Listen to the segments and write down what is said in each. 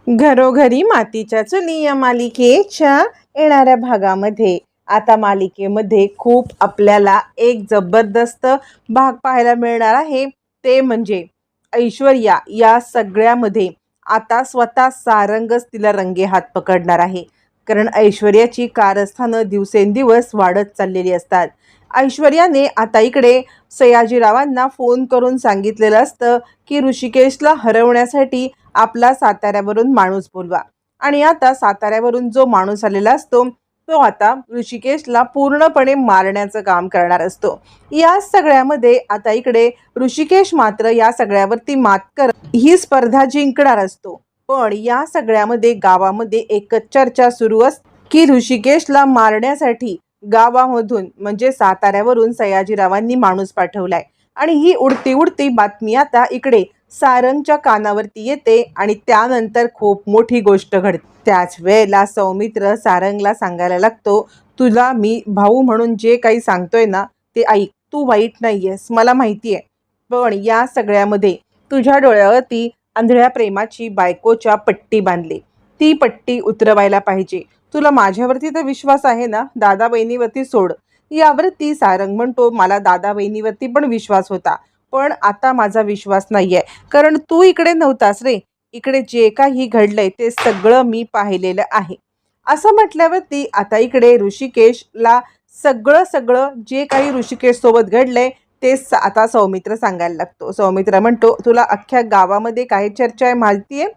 घरोघरी मातीच्या चुली या मालिकेच्या येणाऱ्या भागामध्ये आता मालिकेमध्ये खूप आपल्याला एक जबरदस्त भाग पाहायला मिळणार आहे. ते म्हणजे ऐश्वर्या या सगळ्यामध्ये आता स्वतः सारंगच तिला रंगेहात पकडणार आहे. कारण ऐश्वर्याची कारस्थानं दिवसेंदिवस वाढत चाललेली असतात. ऐश्वर्याने आता इकडे सयाजीरावांना फोन करून सांगितलेलं असतं की ऋषिकेशला हरवण्यासाठी आपला साताऱ्यावरून माणूस बोलवा. आणि आता साताऱ्यावरून जो माणूस आलेला असतो तो आता ऋषिकेशला पूर्णपणे मारण्याचं काम करणार असतो. या सगळ्यामध्ये आता इकडे ऋषिकेश मात्र या सगळ्यावरती मात कर ही स्पर्धा जिंकणार असतो. पण या सगळ्यामध्ये गावामध्ये एकच चर्चा सुरू असते की ऋषिकेशला मारण्यासाठी गावामधून म्हणजे साताऱ्यावरून सयाजीरावांनी माणूस पाठवलाय. आणि ही उडती उडती बातमी आता इकडे सारंगच्या कानावरती येते आणि त्यानंतर खूप मोठी गोष्ट घडते. त्याच वेळेला सौमित्र सारंगला सांगायला लागतो, तुला मी भाऊ म्हणून जे काही सांगतोय ना ते ऐक. तू वाईट नाहीयेस, मला माहिती आहे. पण या सगळ्यामध्ये तुझ्या डोळ्यावरती आंधळ्या प्रेमाची बायकोच्या पट्टी बांधली. ती पट्टी उतरवायला पाहिजे. तुला माझ्यावरती तर विश्वास आहे ना, दादा बहिणीवरती सोड. यावरती सारंग म्हणतो, मला दादा बहिणीवरती पण विश्वास होता, पण आता माझा विश्वास नाहीये. कारण तू इकडे नव्हतास रे. इकडे जे काही घडलंय ते सगळं मी पाहिलेलं आहे. असं म्हटल्यावरती आता इकडे ऋषिकेशला सगळं सगळं जे काही ऋषिकेश सोबत घडलंय ते आता सौमित्र सांगायला लागतो. सौमित्र म्हणतो, तुला अख्ख्या गावामध्ये काय चर्चा आहे माहिती आहे?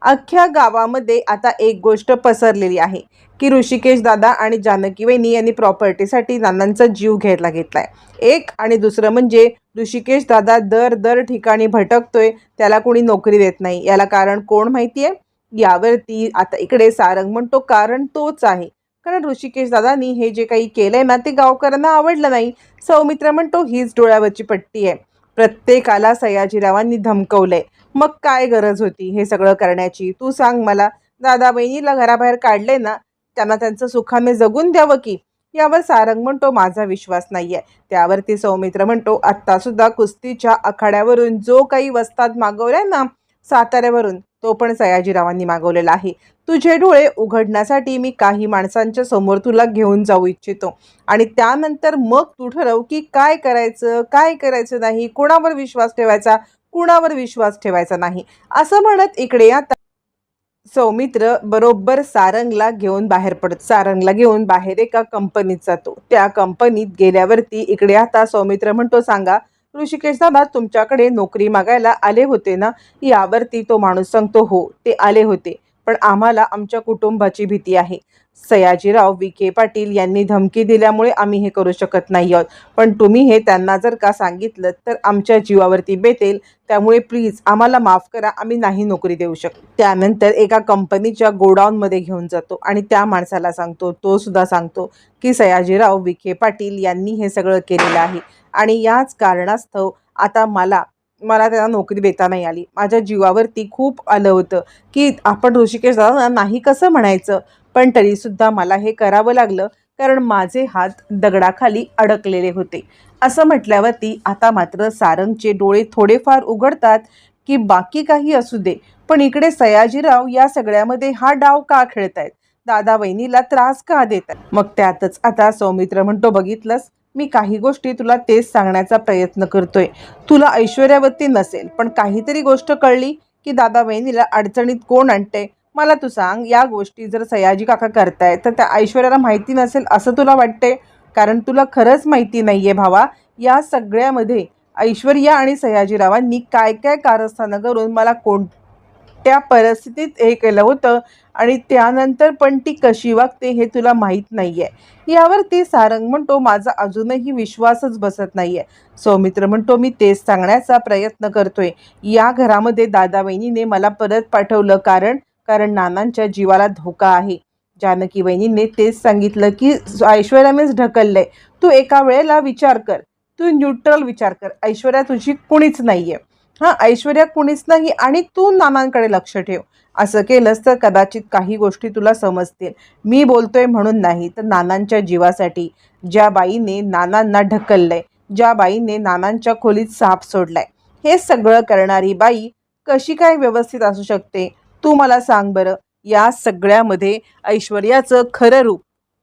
अख्ख्या गावामध्ये आता एक गोष्ट पसरलेली आहे की ऋषिकेश दादा आणि जानकी वहिनी यांनी प्रॉपर्टीसाठी नानांचा जीव घ्यायला घेतलाय. एक आणि दुसरं म्हणजे ऋषिकेश दादा दर दर ठिकाणी भटकतोय, त्याला कोणी नोकरी देत नाही. याला कारण कोण माहिती आहे? यावरती आता इकडे सारंग म्हणतो, कारण तोच आहे. कारण ऋषिकेश दादांनी हे जे काही केलंय ना ते गावकऱ्यांना आवडलं नाही. सौमित्र म्हणतो, हीच डोळ्यावरची पट्टी आहे. प्रत्येकाला सयाजीरावांनी धमकवलंय. मग काय गरज होती हे सगळं करण्याची? तू सांग मला. दादा बहिणीला घराबाहेर काढले ना, त्यांना त्यांचं सुखाने जगून द्यावं की. यावर सारंग म्हणतो, माझा विश्वास नाहीये. त्यावरती सौमित्र म्हणतो, आत्ता सुद्धा कुस्तीच्या आखाड्यावरून जो काही वस्ताद मागवलाय ना साताऱ्यावरून, तो पण सयाजीरावांनी मागवलेला आहे. तुझे डोळे उघडण्यासाठी मी काही माणसांच्या समोर तुला घेऊन जाऊ इच्छितो. आणि त्यानंतर मग तू ठरव की काय करायचं काय करायचं नाही, कोणावर विश्वास ठेवायचा कुणावर विश्वास ठेवायचा नाही. असं म्हणत इकडे आता सौमित्र बरोबर सारंगला घेऊन बाहेर पडत. सारंगला घेऊन बाहेर एका कंपनीत जातो. त्या कंपनीत गेल्यावरती इकडे आता सौमित्र म्हणतो, सांगा ऋषिकेश दादा तुमच्याकडे नोकरी मागायला आले होते ना? यावरती तो माणूस सांगतो, हो ते आले होते, पण आम्हाला आमच्या कुटुंबाची भीती आहे. सयाजीराव विखे पाटील यांनी धमकी दिल्यामुळे आम्ही हे करू शकत नाही आहोत. पण तुम्ही हे त्यांना जर का सांगितलं तर आमच्या जीवावरती बेतेल. त्यामुळे प्लीज आम्हाला माफ करा, आम्ही नाही नोकरी देऊ शकतो. त्यानंतर एका कंपनीच्या गोडाऊनमध्ये घेऊन जातो आणि त्या माणसाला सांगतो, तो सुद्धा सांगतो की सयाजीराव विखे पाटील यांनी हे सगळं केलेलं आहे आणि याच कारणास्तव आता मला मला त्यांना नोकरी देता नाही आली. माझ्या जीवावरती खूप आलं होतं की आपण ऋषिकेश दादा नाही कसं म्हणायचं, पण तरीसुद्धा मला हे करावं लागलं कारण माझे हात दगडाखाली अडकलेले होते. असं म्हटल्यावरती आता मात्र सारंगचे डोळे थोडेफार उघडतात की बाकी काही असू दे, पण इकडे सयाजीराव या सगळ्यामध्ये हा डाव का खेळतायत, दादा वहिनीला त्रास का देतात? मग त्यातच आता सौमित्र म्हणतो, बघितलंस मी काही गोष्टी तुला तेच सांगण्याचा प्रयत्न करतोय. तुला ऐश्वर्यावरती नसेल पण काहीतरी गोष्ट कळली की दादा वहिनीला अडचणीत कोण आणते, मला तू सांग. या गोष्टी जर सयाजी काका करतायत तर त्या ऐश्वर्याला माहिती नसेल असं तुला वाटते? कारण तुला खरंच माहिती नाहीये भावा, या सगळ्यामध्ये ऐश्वर्या आणि सयाजीरावांनी काय काय कारस्थानं करून मला कोणत्या परिस्थितीत हे केलं होतं आणि त्यानंतर पण ती कशी वागते हे तुला माहीत नाहीये. यावरती सारंग म्हणतो, माझा अजूनही विश्वासच बसत नाहीये. सौमित्र म्हणतो, मी तेच सांगण्याचा प्रयत्न करतोय. या घरामध्ये दादा वहिनीने मला परत पाठवलं कारण कारण नानांच्या जीवाला धोका आहे. जानकी वहिनीने तेच सांगितलं की ऐश्वर्यानेच ढकललंय. तू एका वेळेला विचार कर, तू न्यूट्रल विचार कर. ऐश्वर्या तुझी कुणीच नाहीये. हां, ऐश्वर्या कुणीच नाही आणि तू नानांकडे लक्ष ठेव. असं केलंस तर कदाचित काही गोष्टी तुला समजतील. मी बोलतोय म्हणून नाही, तर नानांच्या जीवासाठी. ज्या बाईने नानांना ढकललंय, ज्या बाईने नानांच्या खोलीत साप सोडलाय, हे सगळं करणारी बाई कशी काय व्यवस्थित असू शकते? तू मला सांग बरं, या सगळ्यामध्ये ऐश्वर्याचं खरं रूप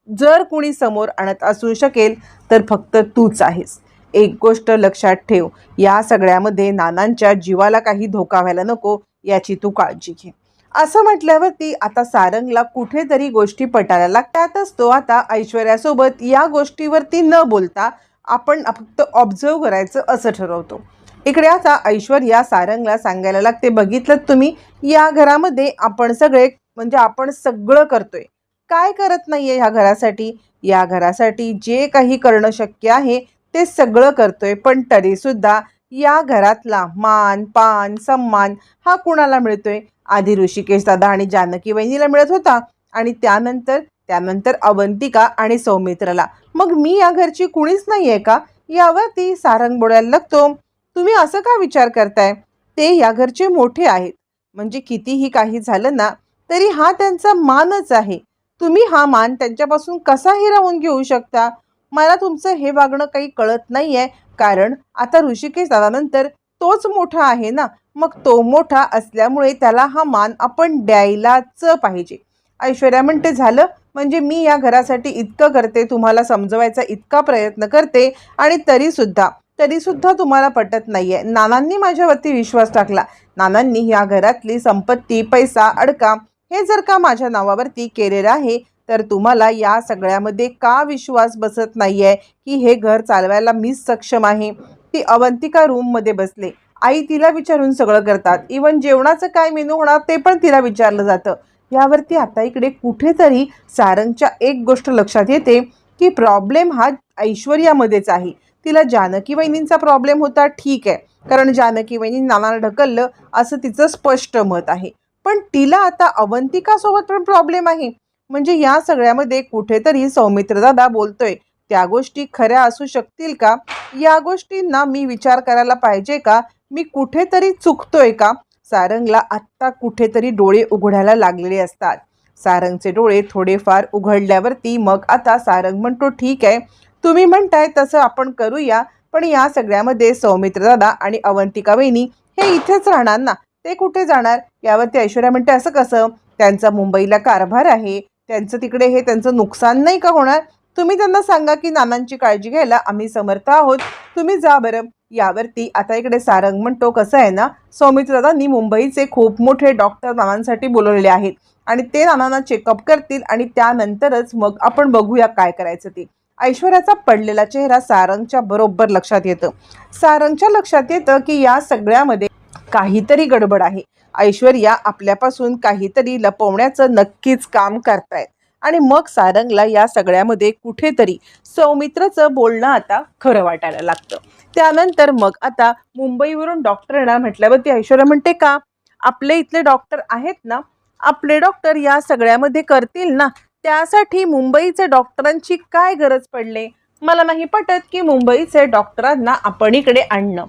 जर कुणी समोर आणत असू शकेल तर फक्त तूच आहेस. एक गोष्ट लक्षात ठेव, या सगळ्यामध्ये नानांच्या जीवाला काही धोका व्हायला नको याची तू काळजी घे. असं म्हटल्यावरती आता सारंगला कुठेतरी गोष्टी पटायला लागतातच. तो आता ऐश्वर्यासोबत या गोष्टीवरती न बोलता आपण फक्त ऑब्झर्व करायचं असं ठरवतो. इकडे आता ऐश्वर्या सारंगला सांगायला लागते, बघितलं तुम्ही, या घरामध्ये आपण सगळे म्हणजे आपण सगळं करतोय, काय करत नाहीये ह्या घरासाठी. या घरासाठी जे काही करणं शक्य आहे ते सगळं करतोय, पण तरीसुद्धा या घरातला मान पान सन्मान हा कुणाला मिळतोय? आधी ऋषिकेश दादा आणि जानकी वहिनीला मिळत होता, आणि त्यानंतर त्यानंतर अवंतिका आणि सौमित्रला. मग मी या घरची कुणीच नाहीये का? यावरती सारंग बोलायला लागतो, तुम्ही असं का विचार करताय? ते या घरचे मोठे आहेत, म्हणजे कितीही काही झालं ना तरी हा त्यांचा मानच आहे. तुम्ही हा मान त्यांच्यापासून कसा हिरावून घेऊ शकता? मला तुमचं हे वागणं काही कळत नाहीये, कारण आता ऋषिकेश दादानंतर तोच मोठा आहे ना, मग तो मोठा असल्यामुळे त्याला हा मान आपण द्यायलाच पाहिजे. ऐश्वर्या म्हणते, झालं म्हणजे मी या घरासाठी इतकं करते, तुम्हाला समजवायचा इतका प्रयत्न करते, आणि तरीसुद्धा तुम्हाला पटत नाहीये. नानांनी माझ्यावरती विश्वास टाकला, नानांनी या घरातली संपत्ती पैसा अडका हे जर का माझ्या नावावरती केलेलं आहे, तर तुम्हाला या सगळ्यामध्ये का विश्वास बसत नाहीये की हे घर चालवायला मीच सक्षम आहे. ती अवंतिका रूममध्ये बसले, आई तिला विचारून सगळं करतात, इवन जेवणाचं काय मेनू होणार ते पण तिला विचारलं जातं. यावरती आता इकडे कुठेतरी सारंगच्या एक गोष्ट लक्षात येते की प्रॉब्लेम हा ऐश्वर्यामध्येच आहे. तिला जानकी वहिनींचा प्रॉब्लेम होता, ठीक आहे, कारण जानकी वहिनी नानाला ढकललं असं तिचं स्पष्ट मत आहे, पण तिला आता अवंतिकासोबत पण प्रॉब्लेम आहे. म्हणजे या सगळ्यामध्ये कुठेतरी सौमित्र दादा बोलतोय त्या गोष्टी खऱ्या असू शकतील का? या गोष्टींना मी विचार करायला पाहिजे का? मी कुठेतरी चुकतोय का? सारंगला आत्ता कुठेतरी डोळे उघडायला लागलेले असतात. सारंगचे डोळे थोडेफार उघडल्यावरती मग आता सारंग म्हणतो, ठीक आहे, तुम्ही म्हणताय तसं आपण करूया, पण या सगळ्यामध्ये सौमित्र दादा आणि अवंतिका वहिनी हे इथेच राहणार ना, ते कुठे जाणार? यावरती ऐश्वर्या म्हणते, असं कसं? त्यांचा मुंबईला कारभार आहे, त्यांचं तिकडे हे त्यांचं नुकसान नाही का होणार? तुम्ही त्यांना सांगा की नानांची काळजी घ्यायला आम्ही समर्थ आहोत, तुम्ही जा बरं. यावरती आता इकडे सारंग म्हणतो, कसं आहे ना, सौमित्रदांनी मुंबईचे खूप मोठे डॉक्टर नानांसाठी बोलवलेले आहेत, आणि ते नानांना चेकअप करतील, आणि त्यानंतरच मग आपण बघूया काय करायचं ते. ऐश्वर्याचा पडलेला चेहरा सारंगच्या बरोबर लक्षात येतं. सारंगच्या लक्षात येतं की या सगळ्यामध्ये काहीतरी गडबड आहे. ऐश्वर्या आपल्यापासून काहीतरी लपवण्याचं नक्कीच काम करतायत. आणि मग सारंगला या सगळ्यामध्ये कुठेतरी सौमित्रचं बोलणं आता खरं वाटायला लागतं. त्यानंतर मग आता मुंबईवरून डॉक्टर येणार म्हटल्यावरती ऐश्वर्या म्हणते, का आपले इथले डॉक्टर आहेत ना, आपले डॉक्टर या सगळ्यामध्ये करतील ना, त्यासाठी मुंबईचे डॉक्टरांची काय गरज पडले? मला नाही पटत की मुंबईचे डॉक्टरांना आपण इकडे आणणं.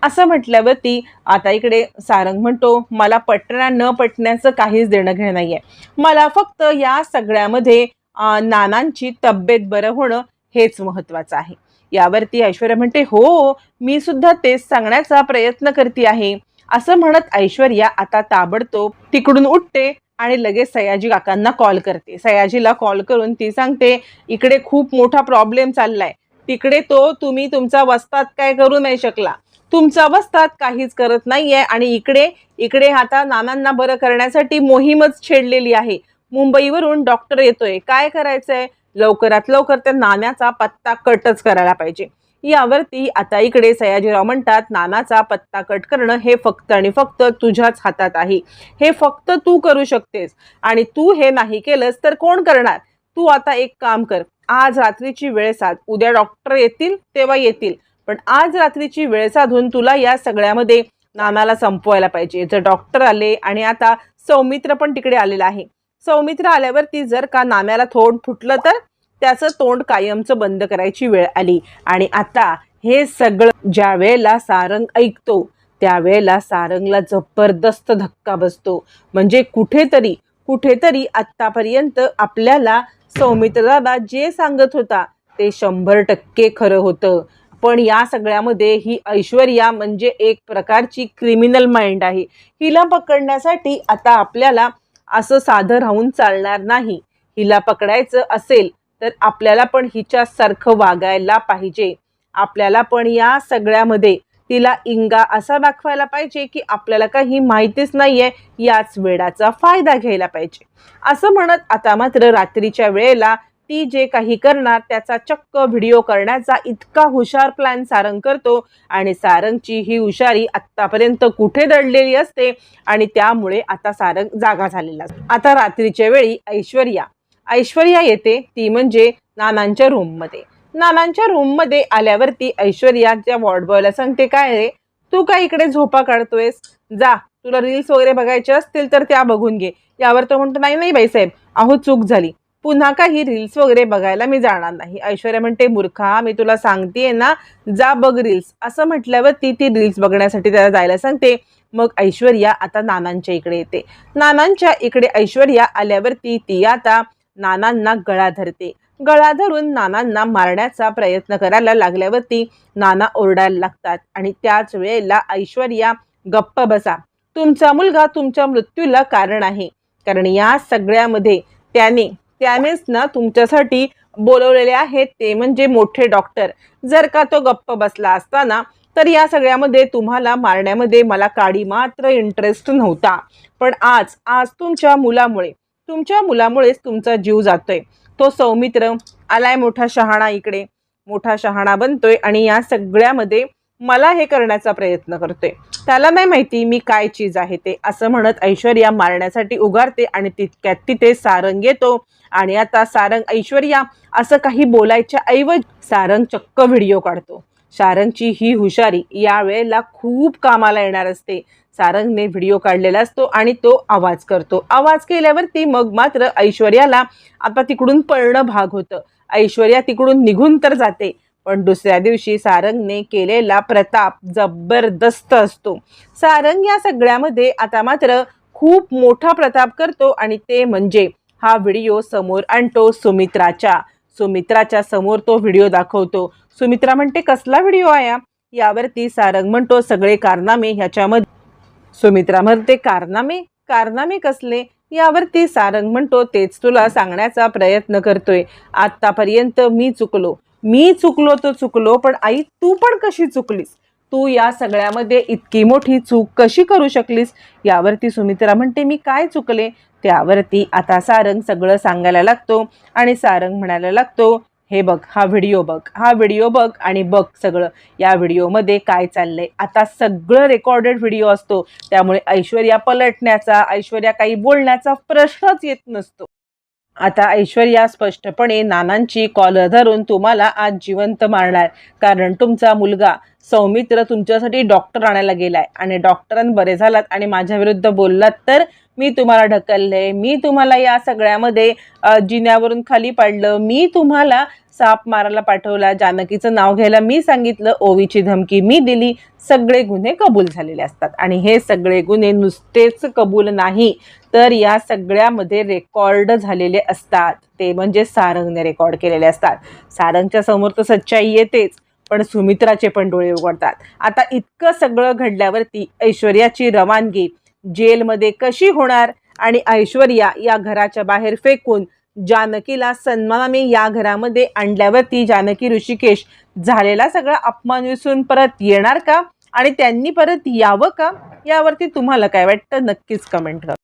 असं म्हटल्यावरती आता इकडे सारंग म्हणतो, मला पटण्या न पटण्याचं काहीच देणं घेणं नाही आहे, मला फक्त या सगळ्यामध्ये नानांची तब्येत बरं होणं हेच महत्त्वाचं आहे. यावरती ऐश्वर्या म्हणते, हो, मी सुद्धा तेच सांगण्याचा प्रयत्न करते आहे. असं म्हणत ऐश्वर्या आता ताबडतोब तिकडून उठते आणि लगेच सयाजी काकांना कॉल करते. सयाजीला कॉल करून ती सांगते, इकडे खूप मोठा प्रॉब्लेम चाललाय, तिकडे तो तुम्ही तुमचा वस्ताद काय करू नाही शकला, तुमचा वस्ताद काहीच करत नाहीये, आणि इकडे इकडे आता नानांना बरं करण्यासाठी मोहीमच छेडलेली आहे. मुंबईवरून डॉक्टर येतोय, काय करायचंय? लवकरात लवकर त्या नाण्याचा पत्ता कटच करायला पाहिजे. यावरती आता इकडे सयाजीराव म्हणतात, नानाचा पत्ता कट करणं हे फक्त आणि फक्त तुझ्याच हातात आहे, हे फक्त तू करू शकतेस, आणि तू हे नाही केलंस तर कोण करणार? तू आता एक काम कर, आज रात्रीची वेळ साध, उद्या डॉक्टर येतील तेव्हा येतील, पण आज रात्रीची वेळ साधून तुला या सगळ्यामध्ये नानाला संपवायला पाहिजे. जर डॉक्टर आले आणि आता सौमित्र पण तिकडे आलेला आहे, सौमित्र आल्यावरती जर का नाम्याला तोंड फुटलं तर त्याचं तोंड कायमचं बंद करायची वेळ आली. आणि आता हे सगळं ज्या वेळेला सारंग ऐकतो त्यावेळेला सारंगला जबरदस्त धक्का बसतो. म्हणजे कुठेतरी कुठेतरी आत्तापर्यंत आपल्याला सौमित्र दादा जे सांगत होता ते 100% खरं होतं. पण या सगळ्यामध्ये ही ऐश्वर्या म्हणजे एक प्रकारची क्रिमिनल माइंड आहे. हिला पकडण्यासाठी आता आपल्याला असं साधं राहून चालणार नाही. हिला पकडायचं असेल तर आपल्याला पण हिच्यासारखं वागायला पाहिजे. आपल्याला पण या सगळ्यामध्ये तिला इंगा असा दाखवायला पाहिजे की आपल्याला काही माहितीच नाहीये, याच वेळाचा फायदा घ्यायला पाहिजे. असं म्हणत आता मात्र रात्रीच्या वेळेला ती जे काही करणार त्याचा चक्क व्हिडिओ करण्याचा इतका हुशार प्लॅन सारंग करतो आणि सारंगची ही हुशारी आत्तापर्यंत कुठे दडलेली असते आणि त्यामुळे आता सारंग जागा झालेला असतो. आता रात्रीच्या वेळी ऐश्वर्या येते, ती म्हणजे नानांच्या रूममध्ये. नानांच्या रूममध्ये आल्यावरती ऐश्वर्याच्या वॉर्डबॉयला सांगते, काय रे तू काय इकडे झोपा काढतोयस, जा तुला रील्स वगैरे बघायचे असतील तर त्या बघून घे. यावर तो म्हणतो, नाही नाही बाईसाहेब, अहो चूक झाली, पुन्हा काही रील्स वगैरे बघायला मी जाणार नाही. ऐश्वर्या म्हणते, मूर्खा मी तुला सांगतेय ना, जा बघ रील्स. असं म्हटल्यावर ती रील्स बघण्यासाठी त्याला जायला सांगते. मग ऐश्वर्या आता नानांच्या इकडे येते. नानांच्या इकडे ऐश्वर्या आल्यावरती ती आता नानांना गळा धरते. गळा धरून नानांना मारण्याचा प्रयत्न करायला लागल्यावरती नाना ओरडायला लागतात आणि त्याच वेळेला ऐश्वर्या, गप्प बसा, तुमचा मुलगा तुमच्या मृत्यूला कारण आहे. कारण या सगळ्यामध्ये त्यानेच ना तुमच्यासाठी बोलवलेले आहेत, ते म्हणजे मोठे डॉक्टर. जर का तो गप्प बसला असता ना तर या सगळ्यामध्ये तुम्हाला मारण्यामध्ये मला काडी मात्र इंटरेस्ट नव्हता. पण आज तुमच्या मुलामुळेच तुमचा जीव जातोय. तो सौमित्र आलाय मोठा शहाणा, इकडे मोठा शहाणा बनतोय आणि या सगळ्यामध्ये मला हे करण्याचा प्रयत्न करतोय. त्याला नाही माहिती मी काय चीज आहे ते. असं म्हणत ऐश्वर्या मारण्यासाठी उगारते आणि तितक्यात तिथे सारंग येतो आणि आता सारंग ऐश्वर्या असं काही बोलायच्या ऐवजी सारंग चक्क व्हिडिओ काढतो. सारंगची ही हुशारी या वेळेला खूप कामाला येणार असते. सारंगने व्हिडिओ काढलेला असतो आणि तो आवाज करतो. आवाज केल्यावरती मग मात्र ऐश्वर्याला आता तिकडून पळणं भाग होतं. ऐश्वर्या तिकडून निघून तर जाते, पण दुसऱ्या दिवशी सारंगने केलेला प्रताप जबरदस्त असतो. सारंग या सगळ्यामध्ये आता मात्र खूप मोठा प्रताप करतो आणि ते म्हणजे हा व्हिडिओ समोर आणतो सुमित्राच्या समोर तो व्हिडिओ दाखवतो. सुमित्रा म्हणते, कसला व्हिडिओ आहे? यावरती सारंग म्हणतो, सगळे कारनामे ह्याच्यामध्ये. सुमित्रा म्हणते, कारनामे कसले? यावरती सारंग म्हणतो, तेच तुला सांगण्याचा प्रयत्न करतोय. आतापर्यंत मी चुकलो तर चुकलो, पण आई तू पण कशी चुकलीस? तू या सगळ्यामध्ये इतकी मोठी चूक कशी करू शकलीस? यावरती सुमित्रा म्हणते, मी काय चुकले? त्यावरती आता सारंग सगळं सांगायला लागतो आणि सारंग म्हणायला लागतो, हे बघ, हा व्हिडिओ बघ आणि बघ सगळं या व्हिडिओमध्ये काय चाललंय. आता सगळं रेकॉर्डेड व्हिडिओ असतो, त्यामुळे ऐश्वर्या काही बोलण्याचा प्रश्नच येत नसतो. आता ऐश्वर्या स्पष्टपणे नानांची कॉलर धरून तुम्हाला आज जिवंत मारणार, कारण तुमचा मुलगा सौमित्र तुमच्यासाठी डॉक्टर आणायला गेलाय आणि डॉक्टरांनी बरे झालात आणि माझ्या विरुद्ध बोललात तर मी तुम्हाला ढकलले, मी तुम्हाला या सगळ्यामध्ये जिन्यावरून खाली पाडलं, मी तुम्हाला साप मारायला पाठवला, जानकीचं नाव घ्यायला मी सांगितलं, ओवीची धमकी मी दिली. सगळे गुन्हे कबूल झालेले असतात आणि हे सगळे गुन्हे नुसतेच कबूल नाही तर या सगळ्यामध्ये रेकॉर्ड झालेले असतात. ते म्हणजे सारंगने रेकॉर्ड केलेले असतात. सारंगच्या समोर तर सच्चाई येतेच, पण सुमित्राचे पण डोळे उघडतात. आता इतकं सगळं घडल्यावरती ऐश्वर्याची रवानगी जेलमध्ये कशी होणार आणि ऐश्वर्या या घराच्या बाहेर फेकून जानकीला सन्मानाने या घरामध्ये आणल्यावरती जानकी ऋषिकेश झालेला सगळा अपमान विसरून परत येणार का आणि त्यांनी परत यावं का? यावरती तुम्हाला काय वाटतं नक्कीच कमेंट करा.